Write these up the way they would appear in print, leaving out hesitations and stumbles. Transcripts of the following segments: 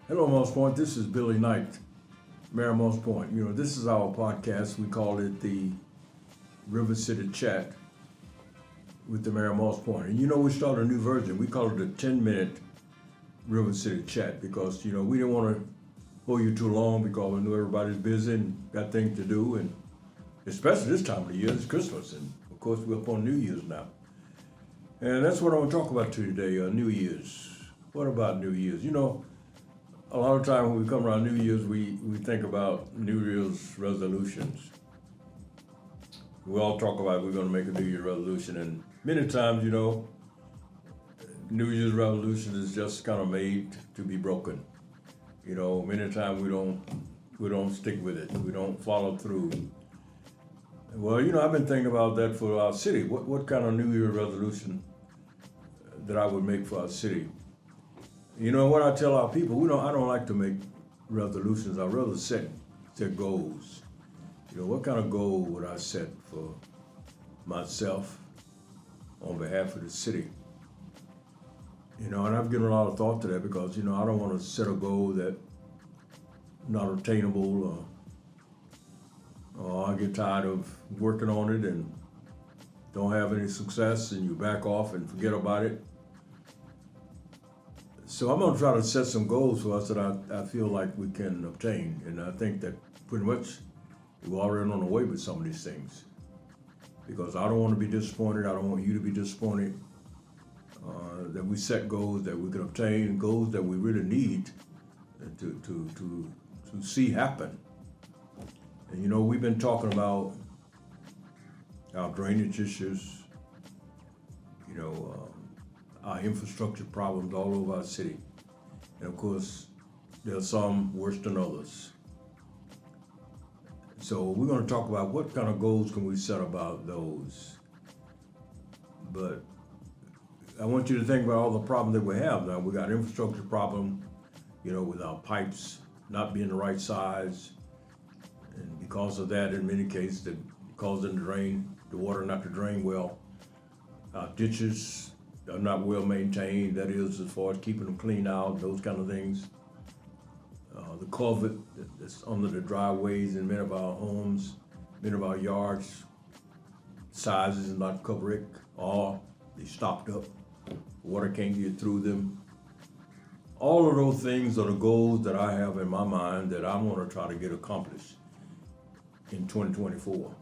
Hello, Moss Point. This is Billy Knight, Mayor of Moss Point. This is our podcast. We call it the River City Chat with the Mayor of Moss Point. And we started a new version. We call it a 10-minute River City Chat because, we didn't want to hold you too long because we know everybody's busy and got things to do. And especially this time of the year, it's Christmas. And of course, we're up on New Year's now. And that's what I want to talk about to you today, New Year's. What about New Year's? A lot of time when we come around New Year's, we think about New Year's resolutions. We all talk about we're going to make a New Year's resolution, and many times, New Year's resolution is just kind of made to be broken. Many times we don't stick with it. We don't follow through. Well, I've been thinking about that for our city. What kind of New Year's resolution that I would make for our city? What I tell our people, I don't like to make resolutions. I rather set goals. What kind of goal would I set for myself on behalf of the city? And I've given a lot of thought to that because, I don't want to set a goal that not attainable or I get tired of working on it and don't have any success and you back off and forget about it. So I'm going to try to set some goals for us that I feel like we can obtain. And I think that pretty much we're already on the way with some of these things. Because I don't want to be disappointed. I don't want you to be disappointed. That we set goals that we can obtain, goals that we really need to see happen. And we've been talking about our drainage issues, our infrastructure problems all over our city. And of course, there are some worse than others. So we're going to talk about what kind of goals can we set about those. But I want you to think about all the problems that we have now. We got infrastructure problem, with our pipes not being the right size. And because of that, in many cases, that causing the water not to drain well. Our ditches are not well maintained, that is, as far as keeping them clean out, those kind of things. The culvert that's under the driveways in many of our homes, many of our yards, sizes are not correct, or they stopped up. Water can't get through them. All of those things are the goals that I have in my mind that I want to try to get accomplished in 2024.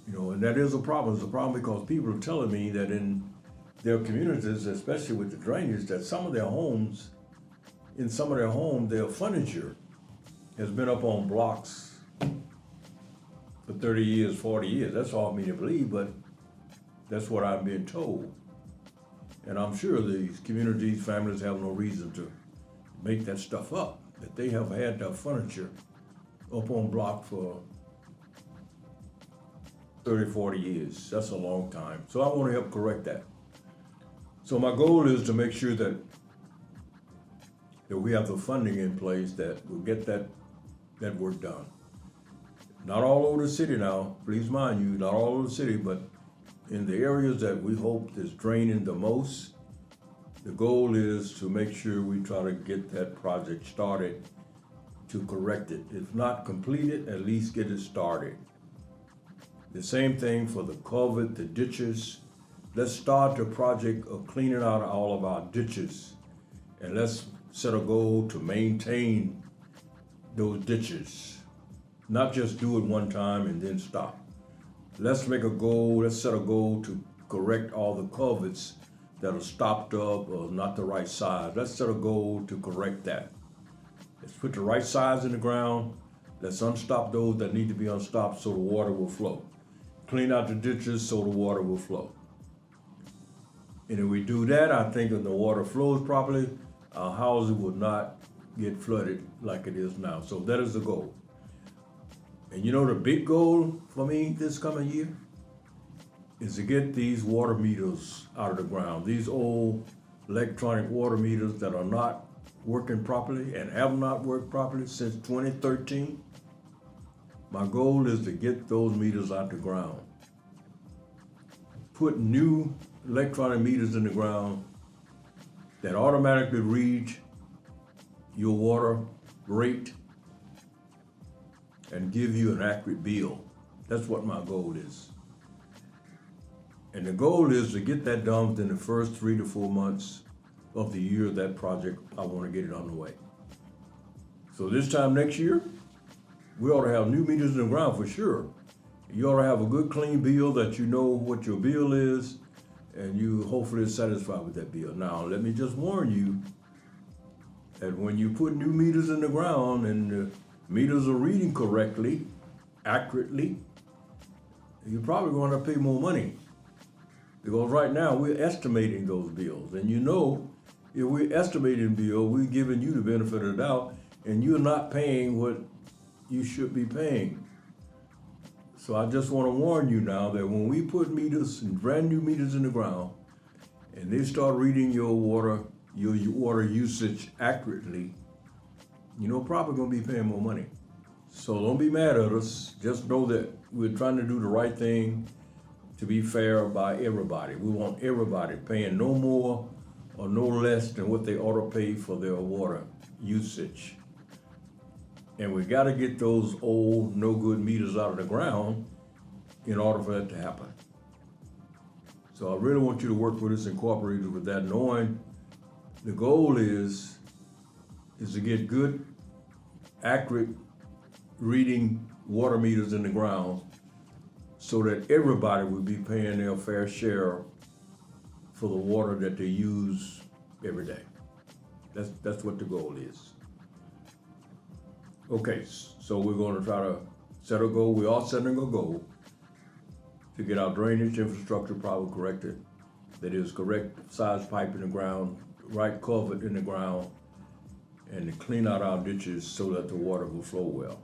And that is a problem. It's a problem because people are telling me that in their communities, especially with the drainage, that in some of their homes, their furniture has been up on blocks for 30 years, 40 years. That's hard for me to believe, but that's what I'm being told. And I'm sure these communities, families have no reason to make that stuff up, that they have had their furniture up on block for 30, 40 years. That's a long time. So I want to help correct that. So my goal is to make sure that we have the funding in place that will get that work done. Not all over the city now, please mind you, not all over the city, but in the areas that we hope is draining the most, the goal is to make sure we try to get that project started to correct it. If not completed, at least get it started. The same thing for the culvert, the ditches. Let's start the project of cleaning out all of our ditches. And let's set a goal to maintain those ditches. Not just do it one time and then stop. Let's set a goal to correct all the culverts that are stopped up or not the right size. Let's set a goal to correct that. Let's put the right size in the ground. Let's unstop those that need to be unstopped so the water will flow. Clean out the ditches so the water will flow. And if we do that, I think if the water flows properly, our houses will not get flooded like it is now. So that is the goal. And the big goal for me this coming year is to get these water meters out of the ground. These old electronic water meters that are not working properly and have not worked properly since 2013. My goal is to get those meters out the ground. Put new electronic meters in the ground that automatically read your water rate and give you an accurate bill. That's what my goal is. And the goal is to get that done within the first 3 to 4 months of the year of that project. I want to get it underway. So this time next year, we ought to have new meters in the ground for sure. You ought to have a good clean bill that you know what your bill is, and you hopefully are satisfied with that bill. Now, let me just warn you that when you put new meters in the ground and the meters are reading correctly, accurately, you're probably going to pay more money. Because right now we're estimating those bills. And you know, if we're estimating bill, we're giving you the benefit of the doubt, and you're not paying what you should be paying. So I just want to warn you now that when we put meters, brand new meters in the ground, and they start reading your water usage accurately, you're probably going to be paying more money. So don't be mad at us. Just know that we're trying to do the right thing to be fair by everybody. We want everybody paying no more or no less than what they ought to pay for their water usage. And we got to get those old, no good meters out of the ground in order for that to happen. So I really want you to work with us and cooperate with that, knowing the goal is to get good, accurate reading water meters in the ground so that everybody will be paying their fair share for the water that they use every day. That's what the goal is. Okay, so we're going to try to set a goal. We are setting a goal to get our drainage infrastructure problem corrected. That is, correct size pipe in the ground, right culvert in the ground, and to clean out our ditches so that the water will flow well.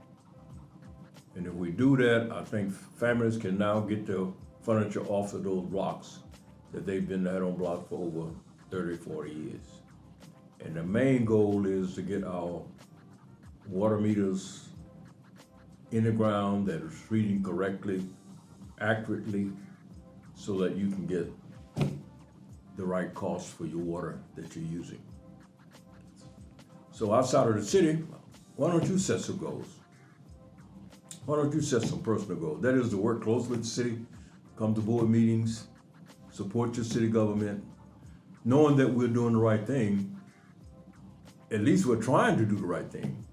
And if we do that, I think families can now get their furniture off of those blocks that they've been had on blocks for over 30, 40 years. And the main goal is to get our water meters in the ground that is reading correctly, accurately, so that you can get the right cost for your water that you're using. So outside of the city, why don't you set some goals? Why don't you set some personal goals? That is to work closely with the city, come to board meetings, support your city government, knowing that we're doing the right thing. At least we're trying to do the right thing.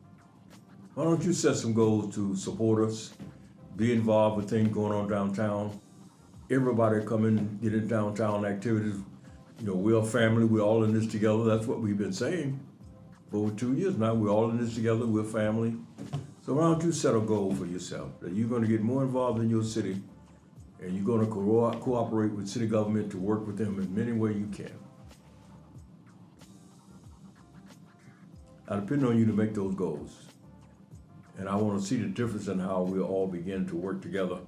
Why don't you set some goals to support us, be involved with things going on downtown? Everybody come in, get in downtown activities. We're a family, we're all in this together. That's what we've been saying for over 2 years now. We're all in this together, we're family. So why don't you set a goal for yourself that you're going to get more involved in your city, and you're going to cooperate with city government to work with them in any way you can. I depend on you to make those goals. And I want to see the difference in how we all begin to work together,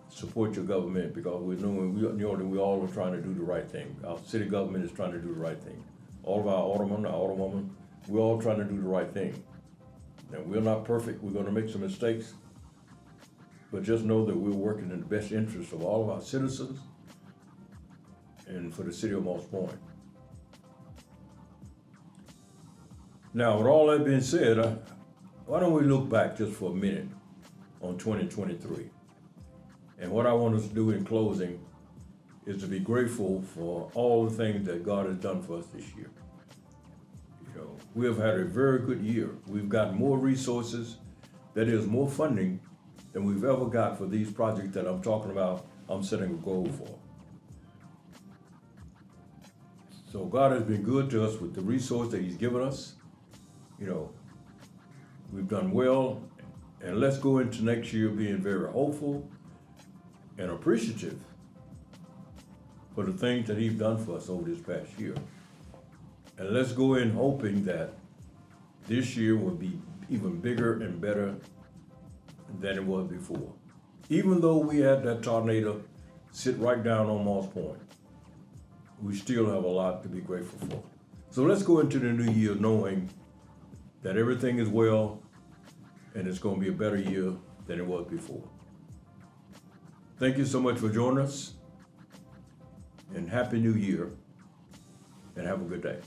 support your government, because we all are trying to do the right thing. Our city government is trying to do the right thing. All of our aldermen, we're all trying to do the right thing. Now, we're not perfect. We're going to make some mistakes. But just know that we're working in the best interest of all of our citizens and for the city of Moss Point. Now, with all that being said, why don't we look back just for a minute on 2023? And what I want us to do in closing is to be grateful for all the things that God has done for us this year. We have had a very good year. We've got more resources, that is more funding than we've ever got for these projects that I'm talking about, I'm setting a goal for. So God has been good to us with the resource that He's given us. We've done well, and let's go into next year being very hopeful and appreciative for the things that He's done for us over this past year. And let's go in hoping that this year will be even bigger and better than it was before. Even though we had that tornado sit right down on Moss Point, we still have a lot to be grateful for. So let's go into the new year knowing that everything is well and it's going to be a better year than it was before. Thank you so much for joining us, and Happy New Year, and have a good day.